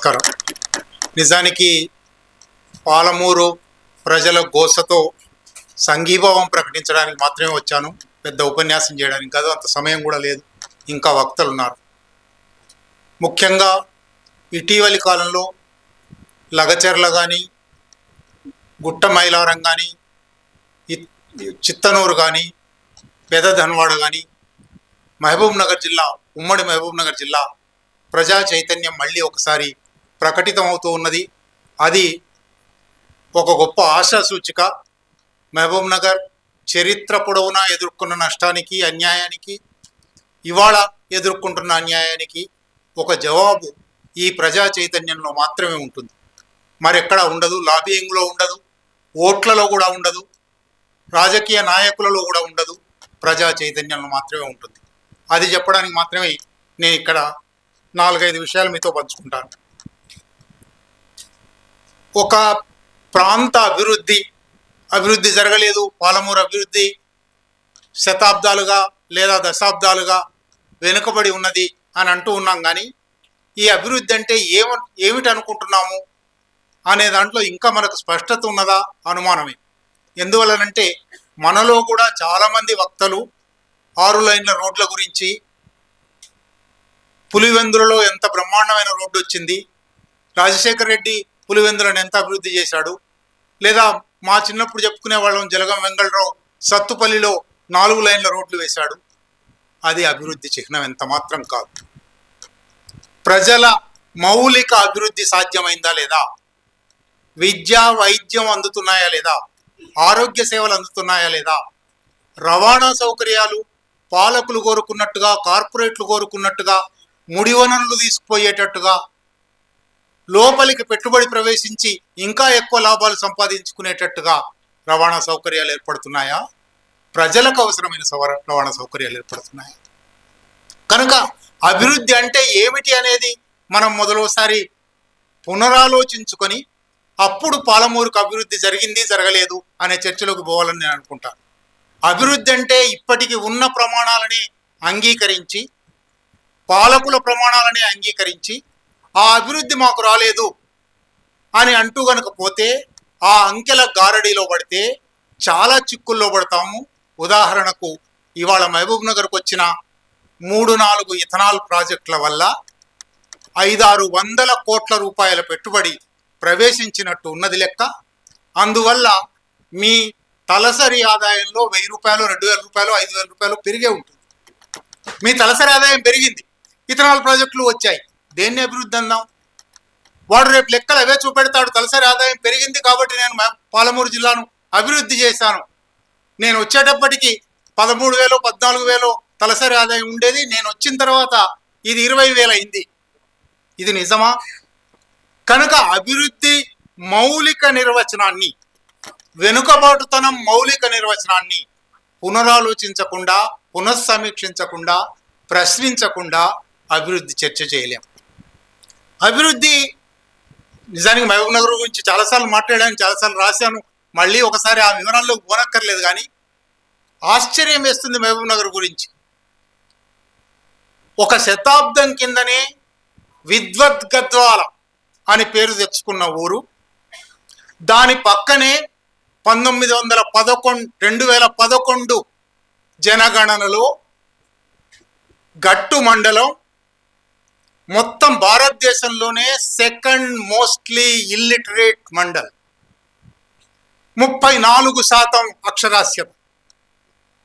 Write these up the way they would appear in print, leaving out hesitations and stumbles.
నమస్కారం. నిజానికి పాలమూరు ప్రజల గోసతో సంఘీభావం ప్రకటించడానికి మాత్రమే వచ్చాను. పెద్ద ఉపన్యాసం చేయడానికి కాదు, అంత సమయం కూడా లేదు. ఇంకా వక్తలు ఉన్నారు. ముఖ్యంగా ఇటీవలి కాలంలో లగచెర్ల కానీ, గుట్ట మైలారం కానీ, చిత్తనూరు కానీ, పెదధన్వాడ కానీ, మహబూబ్నగర్ జిల్లా, ఉమ్మడి మహబూబ్నగర్ జిల్లా ప్రజా చైతన్యం మళ్ళీ ఒకసారి ప్రకటితమవుతూ ఉన్నది. అది ఒక గొప్ప ఆశా సూచిక. మహబూబ్నగర్ చరిత్ర పొడవునా ఎదుర్కొన్న నష్టానికి, అన్యాయానికి, ఇవాళ ఎదుర్కొంటున్న అన్యాయానికి ఒక జవాబు ఈ ప్రజా చైతన్యంలో మాత్రమే ఉంటుంది. మరెక్కడా ఉండదు. లాబియింగ్లో ఉండదు, ఓట్లలో కూడా ఉండదు, రాజకీయ నాయకులలో కూడా ఉండదు. ప్రజా చైతన్యంలో మాత్రమే ఉంటుంది. అది చెప్పడానికి మాత్రమే నేను ఇక్కడ 4-5 విషయాలు మీతో పంచుకుంటాను. ఒక ప్రాంత అభివృద్ధి జరగలేదు. పాలమూరు అభివృద్ధి శతాబ్దాలుగా లేదా దశాబ్దాలుగా వెనుకబడి ఉన్నది అని అంటూ ఉన్నాం. కానీ ఈ అభివృద్ధి అంటే ఏమిటి అనుకుంటున్నాము అనే దాంట్లో ఇంకా మనకు స్పష్టత ఉన్నదా? అనుమానమే. ఎందువలనంటే మనలో కూడా చాలామంది వక్తలు 6 లైన్ల రోడ్ల గురించి, పులివెందులలో ఎంత బ్రహ్మాండమైన రోడ్డు వచ్చింది, రాజశేఖర రెడ్డి పులివెందులను ఎంత అభివృద్ధి చేశాడు, లేదా మా చిన్నప్పుడు చెప్పుకునే వాళ్ళం జలగం వెంగళరావు సత్తుపల్లిలో 4 లైన్ల రోడ్లు వేశాడు. అది అభివృద్ధి చిహ్నం ఎంత మాత్రం కాదు. ప్రజల మౌలిక అభివృద్ధి సాధ్యమైందా లేదా, విద్య వైద్యం అందుతున్నాయా లేదా, ఆరోగ్య సేవలు అందుతున్నాయా లేదా, రవాణా సౌకర్యాలు పాలకులు కోరుకున్నట్టుగా, కార్పొరేట్లు కోరుకున్నట్టుగా, ముడివనరులు తీసుకుపోయేటట్టుగా, లోపలికి పెట్టుబడి ప్రవేశించి ఇంకా ఎక్కువ లాభాలు సంపాదించుకునేటట్టుగా రవాణా సౌకర్యాలు ఏర్పడుతున్నాయా, ప్రజలకు అవసరమైన రవాణా సౌకర్యాలు ఏర్పడుతున్నాయా? కనుక అభివృద్ధి అంటే ఏమిటి అనేది మనం మొదలోసారి పునరాలోచించుకొని అప్పుడు పాలమూరుకు అభివృద్ధి జరిగింది జరగలేదు అనే చర్చలోకి పోవాలని నేను అనుకుంటాను. అభివృద్ధి అంటే ఇప్పటికి ఉన్న ప్రమాణాలని అంగీకరించి, పాలకుల ప్రమాణాలని అంగీకరించి, ఆ అభివృద్ధి మాకు రాలేదు అని అంటూ కనుక పోతే ఆ అంకెల గారడీలో పడితే చాలా చిక్కుల్లో పడతాము. ఉదాహరణకు ఇవాళ మహబూబ్నగర్కు వచ్చిన 3-4 ఇథనాల్ ప్రాజెక్టుల వల్ల 500-600 కోట్ల రూపాయల పెట్టుబడి ప్రవేశించినట్టు ఉన్నది లెక్క. అందువల్ల మీ తలసరి ఆదాయంలో 1000 రూపాయలు, 2000 రూపాయలు, 5000 రూపాయలు పెరిగే ఉంటుంది. మీ తలసరి ఆదాయం పెరిగింది, ఇథనాల్ ప్రాజెక్టులు వచ్చాయి, దేన్ని అభివృద్ధి అందాం? వాడు రేపు లెక్కలు అవే చూపెడతాడు. తలసరి ఆదాయం పెరిగింది కాబట్టి నేను పాలమూరు జిల్లాను అభివృద్ధి చేశాను. నేను వచ్చేటప్పటికి 13,000, 14,000 తలసరి ఆదాయం ఉండేది, నేను వచ్చిన తర్వాత ఇది 20,000 అయింది. ఇది నిజమా? కనుక అభివృద్ధి మౌలిక నిర్వచనాన్ని, వెనుకబాటుతనం మౌలిక నిర్వచనాన్ని పునరాలోచించకుండా, పునఃసమీక్షించకుండా, ప్రశ్నించకుండా అభివృద్ధి చర్చ చేయలేం. అభివృద్ధి నిజానికి మహబూబ్నగర్ గురించి చాలాసార్లు మాట్లాడాను, చాలాసార్లు రాశాను. మళ్ళీ ఒకసారి ఆ వివరాల్లోకి పోనక్కర్లేదు. కానీ ఆశ్చర్యం వేస్తుంది మహబూబ్నగర్ గురించి. ఒక శతాబ్దం కిందనే విద్వత్ గద్వాల అని పేరు తెచ్చుకున్న ఊరు, దాని పక్కనే 2011 జనగణనలో గట్టు మండలం మొత్తం భారతదేశంలోనే సెకండ్ మోస్ట్లీ ఇల్లిటరేట్ మండల్. 34% అక్షరాస్యత.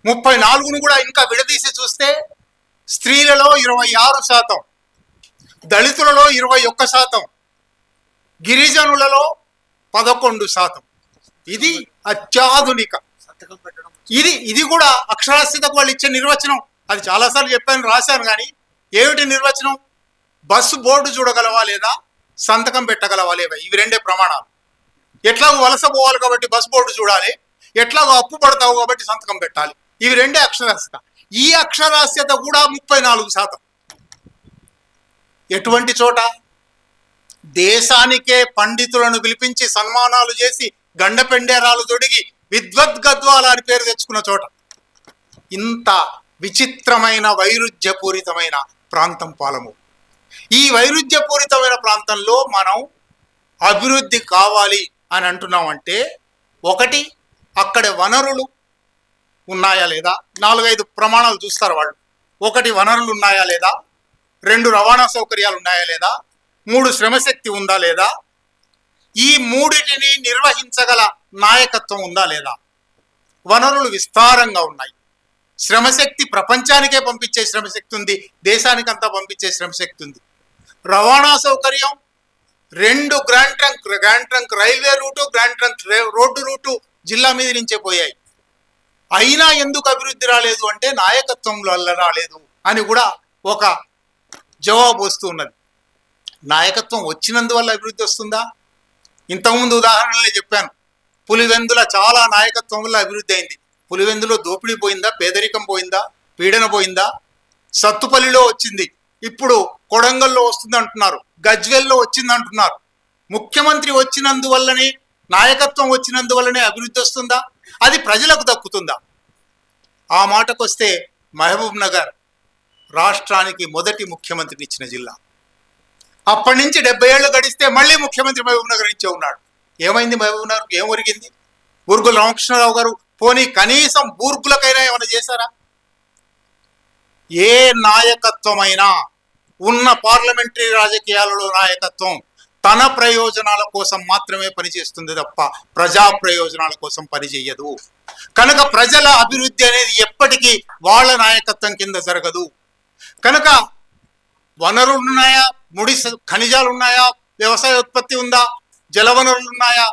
34ను కూడా ఇంకా విడదీసి చూస్తే స్త్రీలలో 26%, దళితులలో 21%, గిరిజనులలో 11%. ఇది అత్యాధునిక. ఇది కూడా అక్షరాస్యతకు వాళ్ళు ఇచ్చే నిర్వచనం. అది చాలాసార్లు చెప్పాను, రాశాను. కానీ ఏమిటి నిర్వచనం? బస్సు బోర్డు చూడగలవా లేదా, సంతకం పెట్టగలవా లేదా, ఇవి 2 ప్రమాణాలు. ఎట్లాగో వలస పోవాలి కాబట్టి బస్సు బోర్డు చూడాలి, ఎట్లాగో అప్పు పడతావు కాబట్టి సంతకం పెట్టాలి. ఇవి 2 అక్షరాస్యత. ఈ అక్షరాస్యత కూడా 34%. ఎటువంటి చోట? దేశానికే పండితులను పిలిపించి సన్మానాలు చేసి గండపెండేరాలు తొడిగి విద్వత్ గద్వాల అని పేరు తెచ్చుకున్న చోట. ఇంత విచిత్రమైన వైరుధ్యపూరితమైన ప్రాంతం పాలమూరు. ఈ వైరుధ్యపూరితమైన ప్రాంతంలో మనం అభివృద్ధి కావాలి అని అంటున్నామంటే, ఒకటి అక్కడ వనరులు ఉన్నాయా లేదా, 4-5 ప్రమాణాలు చూస్తారు వాళ్ళు. ఒకటి వనరులు ఉన్నాయా లేదా, 2 రవాణా సౌకర్యాలు ఉన్నాయా లేదా, 3 శ్రమశక్తి ఉందా లేదా, ఈ మూడిటిని నిర్వహించగల నాయకత్వం ఉందా లేదా. వనరులు విస్తారంగా ఉన్నాయి, శ్రమశక్తి ప్రపంచానికే పంపించే శ్రమశక్తి ఉంది, దేశానికంతా పంపించే శ్రమశక్తి ఉంది. రవాణా సౌకర్యం 2 grand trunk railway route, grand trunk road route జిల్లా మీద నుంచే పోయాయి. అయినా ఎందుకు అభివృద్ధి రాలేదు అంటే నాయకత్వం వల్ల రాలేదు అని కూడా ఒక జవాబు వస్తూ ఉన్నది. నాయకత్వం వచ్చినందువల్ల అభివృద్ధి వస్తుందా? ఇంతకుముందు ఉదాహరణలే చెప్పాను. పులివెందుల చాలా నాయకత్వం వల్ల అభివృద్ధి అయింది. పులివెందులో దోపిడీ పోయిందా, పేదరికం పోయిందా, పీడన పోయిందా? సత్తుపల్లిలో వచ్చింది, ఇప్పుడు కొడంగల్లో వస్తుంది అంటున్నారు, గజ్వెల్లో వచ్చింది అంటున్నారు. ముఖ్యమంత్రి వచ్చినందువల్లనే, నాయకత్వం వచ్చినందువల్లనే అభివృద్ధి వస్తుందా? అది ప్రజలకు దక్కుతుందా? ఆ మాటకు వస్తే మహబూబ్ నగర్ రాష్ట్రానికి మొదటి ముఖ్యమంత్రిని ఇచ్చిన జిల్లా. అప్పటి నుంచి 70 ఏళ్ళు గడిస్తే మళ్ళీ ముఖ్యమంత్రి మహబూబ్ నగర్ ఇచ్చే ఉన్నాడు. ఏమైంది మహబూబ్ నగర్కి? ఏం ఒరిగింది? బూర్గుల రామకృష్ణారావు గారు పోనీ కనీసం బూర్గులకైనా ఏమైనా చేశారా? ఏ నాయకత్వమైనా, ఉన్న పార్లమెంటరీ రాజకీయాలలో నాయకత్వం తన ప్రయోజనాల కోసం మాత్రమే పనిచేస్తుంది తప్ప ప్రజా ప్రయోజనాల కోసం పనిచేయదు. కనుక ప్రజల అభివృద్ధి అనేది ఎప్పటికీ వాళ్ళ నాయకత్వం కింద జరగదు. కనుక వనరులు ఉన్నాయా, ముడి ఖనిజాలు ఉన్నాయా, వ్యవసాయ ఉత్పత్తి ఉందా, జలవనరులు ఉన్నాయా,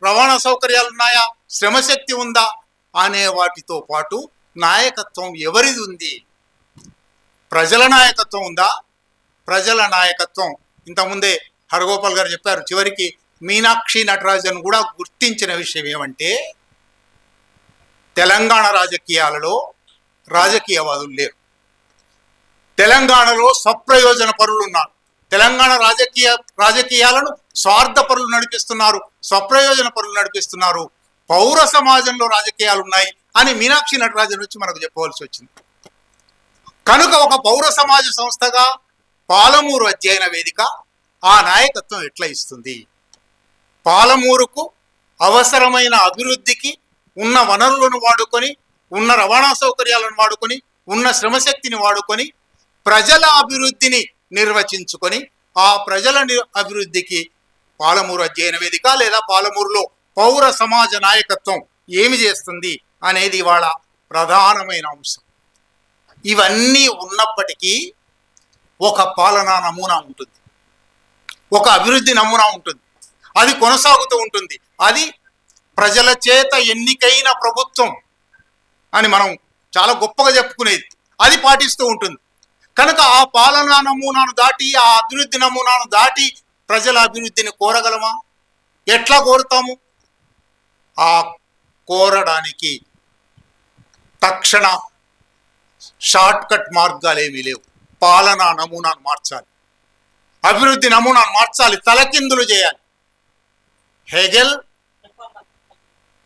రవాణా సౌకర్యాలు ఉన్నాయా, శ్రమశక్తి ఉందా అనే వాటితో పాటు నాయకత్వం ఎవరిది ఉంది? ప్రజల నాయకత్వం ఉందా? ప్రజల నాయకత్వం ఇంతకుముందే హరగోపాల్ గారు చెప్పారు. చివరికి మీనాక్షి నటరాజన్ కూడా గుర్తించిన విషయం ఏమంటే, తెలంగాణ రాజకీయాలలో రాజకీయవాదులు లేరు. తెలంగాణలో స్వప్రయోజన పరులు ఉన్నారు. తెలంగాణ రాజకీయాలను స్వార్థ పరులు నడిపిస్తున్నారు, స్వప్రయోజన పరులు నడిపిస్తున్నారు. పౌర సమాజంలో రాజకీయాలు ఉన్నాయి అని మీనాక్షి నటరాజన్ వచ్చి మనకు చెప్పవలసి వచ్చింది. కనుక ఒక పౌర సమాజ సంస్థగా పాలమూరు అధ్యయన వేదిక ఆ నాయకత్వం ఎట్లా ఇస్తుంది? పాలమూరుకు అవసరమైన అభివృద్ధికి ఉన్న వనరులను వాడుకొని, ఉన్న రవాణా సౌకర్యాలను వాడుకొని, ఉన్న శ్రమశక్తిని వాడుకొని, ప్రజల అభివృద్ధిని నిర్వచించుకొని, ఆ ప్రజల అభివృద్ధికి పాలమూరు అధ్యయన వేదిక లేదా పాలమూరులో పౌర సమాజ నాయకత్వం ఏమి చేస్తుంది అనేది వాళ్ళ ప్రధానమైన అంశం. ఇవన్నీ ఉన్నప్పటికీ ఒక పాలనా నమూనా ఉంటుంది, ఒక అభివృద్ధి నమూనా ఉంటుంది, అది కొనసాగుతూ ఉంటుంది. అది ప్రజల చేత ఎన్నికైన ప్రభుత్వం అని మనం చాలా గొప్పగా చెప్పుకునేది, అది పాటిస్తూ ఉంటుంది. కనుక ఆ పాలనా నమూనాను దాటి, ఆ అభివృద్ధి నమూనాను దాటి ప్రజల అభివృద్ధిని కోరగలమా? ఎట్లా కోరుతాము? ఆ కోరడానికి తక్షణ షార్ట్ కట్ మార్గాలు ఏమీ లేవు. పాలనా నమూనాను మార్చాలి, అభివృద్ధి నమూనాను మార్చాలి, తలకిందులు చేయాలి. హెగెల్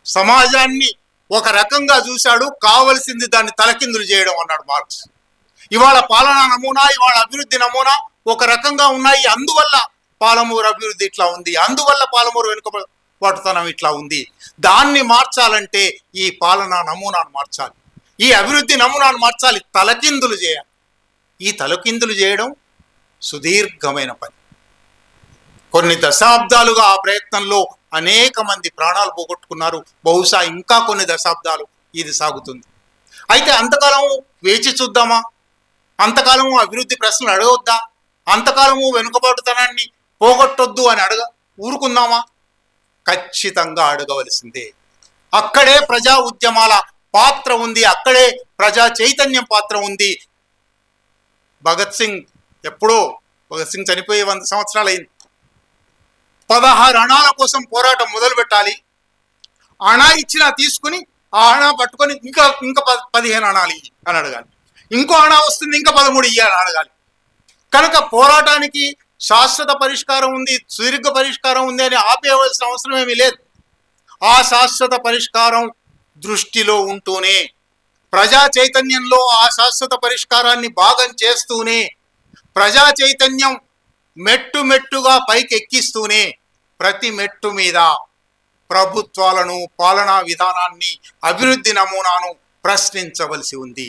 సమాజాన్ని ఒక రకంగా చూశాడు, కావలసింది దాన్ని తలకిందులు చేయడం అన్నాడు మార్క్స్. ఇవాళ పాలనా నమూనా, ఇవాళ అభివృద్ధి నమూనా ఒక రకంగా ఉన్నాయి. అందువల్ల పాలమూరు అభివృద్ధి ఇట్లా ఉంది, అందువల్ల పాలమూరు వెనుకబాటుతనం ఇట్లా ఉంది. దాన్ని మార్చాలంటే ఈ పాలనా నమూనాను మార్చాలి, ఈ అభివృద్ధి నమూనాను మార్చాలి, తలకిందులు చేయాలి. ఈ తలకిందులు చేయడం సుదీర్ఘమైన పని. కొన్ని దశాబ్దాలుగా ఆ ప్రయత్నంలో అనేక మంది ప్రాణాలు పోగొట్టుకున్నారు. బహుశా ఇంకా కొన్ని దశాబ్దాలు ఇది సాగుతుంది. అయితే అంతకాలము వేచి చూద్దామా? అంతకాలము అభివృద్ధి ప్రశ్నలు అడగవద్దా? అంతకాలము వెనుకబాటుతనాన్ని పోగొట్టొద్దు అని ఊరుకుందామా? ఖచ్చితంగా అడగవలసిందే. అక్కడే ప్రజా ఉద్యమాల పాత్ర ఉంది, అక్కడే ప్రజా చైతన్యం పాత్ర ఉంది. భగత్ సింగ్ చనిపోయి 100 సంవత్సరాలు అయింది. 16 అణాల కోసం పోరాటం మొదలు పెట్టాలి. అణా ఇచ్చినా తీసుకుని ఆ అణా పట్టుకొని ఇంకా 15 అణాలు ఇయ్యి అని అడగాలి. ఇంకో అణా వస్తుంది, ఇంకా 13 ఇయ్యాలి అని అడగాలి. కనుక పోరాటానికి శాశ్వత పరిష్కారం ఉంది, సుదీర్ఘ పరిష్కారం ఉంది అని ఆపేయవలసిన అవసరం ఏమీ లేదు. ఆ శాశ్వత పరిష్కారం దృష్టిలో ఉంటూనే, ప్రజా చైతన్యంలో ఆ శాశ్వత పరిష్కారాన్ని భాగం చేస్తూనే, ప్రజా చైతన్యం మెట్టు మెట్టుగా పైకెక్కిస్తూనే ప్రతి మెట్టు మీద ప్రభుత్వాలను, పాలనా విధానాన్ని, అభివృద్ధి నమూనాను ప్రశ్నించవలసి ఉంది.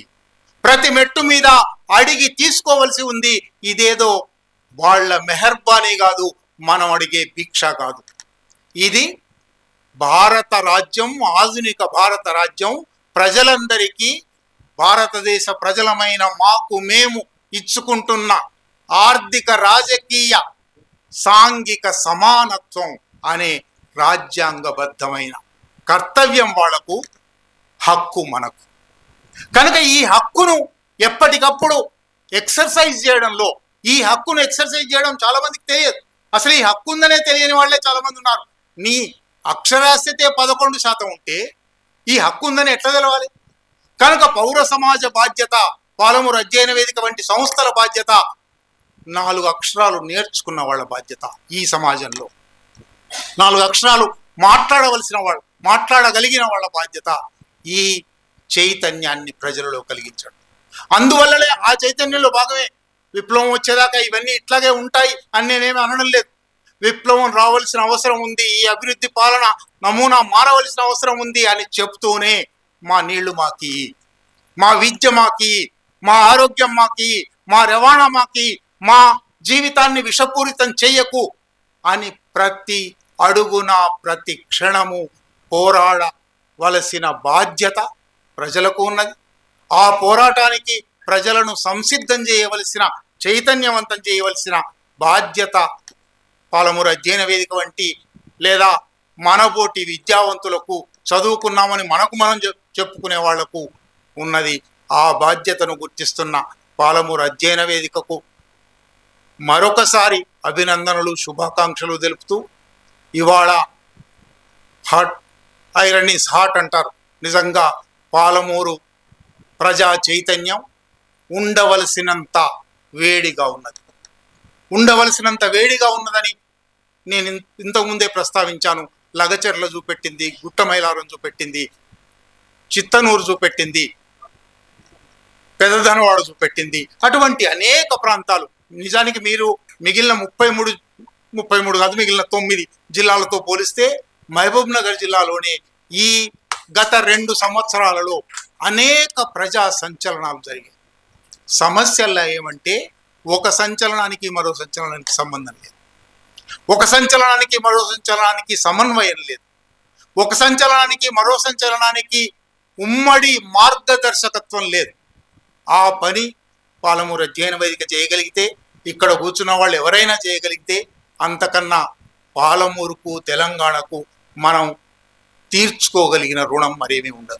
ప్రతి మెట్టు మీద అడిగి తీసుకోవలసి ఉంది. ఇదేదో వాళ్ళ మెహర్బానీ కాదు, మనం అడిగే భిక్ష కాదు. ఇది భారత రాజ్యం, ఆధునిక భారత రాజ్యం ప్రజలందరికీ, భారతదేశ ప్రజలమైన మాకు మేము ఇచ్చుకుంటున్న ఆర్థిక, రాజకీయ, సాంఘిక సమానత్వం అనే రాజ్యాంగబద్ధమైన కర్తవ్యం వాళ్లకు, హక్కు మనకు. కనుక ఈ హక్కును ఎప్పటికప్పుడు ఎక్సర్సైజ్ చేయడంలో, ఈ హక్కును ఎక్సర్సైజ్ చేయడం చాలా మందికి తెలియదు. అసలు ఈ హక్కు ఉందనే తెలియని వాళ్ళే చాలా మంది ఉన్నారు. నీ అక్షరాస్యతే 11% ఉంటే ఈ హక్కు ఉందని ఎట్లా తెలవాలి? కనుక పౌర సమాజ బాధ్యత, పాలమూరు అధ్యయన వేదిక వంటి సంస్థల బాధ్యత, 4 అక్షరాలు నేర్చుకున్న వాళ్ళ బాధ్యత. ఈ సమాజంలో 4 అక్షరాలు మాట్లాడవలసిన వాళ్ళు, మాట్లాడగలిగిన వాళ్ళ బాధ్యత ఈ చైతన్యాన్ని ప్రజలలో కలిగించడం. అందువల్లనే ఆ చైతన్యంలో భాగమే విప్లవం వచ్చేదాకా ఇవన్నీ ఇట్లాగే ఉంటాయి అని నేనేమి అనడం లేదు. విప్లవం రావాల్సిన అవసరం ఉంది, ఈ అభివృద్ధి పాలన నమూనా మారవలసిన అవసరం ఉంది అని చెప్తూనే మా నీళ్లు మాకి, మా విద్య మాకి, మా ఆరోగ్యం మాకి, మా రవాణా మాకి, మా జీవితాన్ని విషపూరితం చెయ్యకు అని ప్రతి అడుగున, ప్రతి క్షణము పోరాడవలసిన బాధ్యత ప్రజలకు ఉన్నది. ఆ పోరాటానికి ప్రజలను సంసిద్ధం చేయవలసిన, చైతన్యవంతం చేయవలసిన బాధ్యత పాలమూరు అధ్యయన వేదిక వంటి లేదా మనబోటి విద్యావంతులకు, చదువుకున్నామని మనకు మనం చెప్పుకునే వాళ్లకు ఉన్నది. ఆ బాధ్యతను గుర్తిస్తున్న పాలమూరు అధ్యయన వేదికకు మరొకసారి అభినందనలు, శుభాకాంక్షలు తెలుపుతూ, ఇవాళ హాట్, ఐరన్ ఈస్ హాట్ అంటారు. నిజంగా పాలమూరు ప్రజా చైతన్యం ఉండవలసినంత వేడిగా ఉన్నది. ఉండవలసినంత వేడిగా ఉన్నదని నేను ఇంతకుముందే ప్రస్తావించాను. లగచర్ల చూపెట్టింది, గుట్టమైలారం చూపెట్టింది, చిత్తనూరు చూపెట్టింది, పెదధనవాడ చూపెట్టింది. అటువంటి అనేక ప్రాంతాలు, నిజానికి మీరు మిగిలిన 33 కాదు, మిగిలిన 9 జిల్లాలతో పోలిస్తే మహబూబ్ నగర్ జిల్లాలోనే ఈ గత 2 సంవత్సరాలలో అనేక ప్రజా సంచలనాలు జరిగాయి. సమస్యల్లో ఏమంటే ఒక సంచలనానికి మరో సంచలనానికి సంబంధం లేదు, ఒక సంచలనానికి మరో సంచలనానికి సమన్వయం లేదు, ఒక సంచలనానికి మరో సంచలనానికి ఉమ్మడి మార్గదర్శకత్వం లేదు. ఆ పని పాలమూరు అధ్యయన వేదిక చేయగలిగితే, ఇక్కడ కూర్చున్న వాళ్ళు ఎవరైనా చేయగలిగితే, అంతకన్నా పాలమూరుకు, తెలంగాణకు మనం తీర్చుకోగలిగిన రుణం మరేమీ ఉండదు.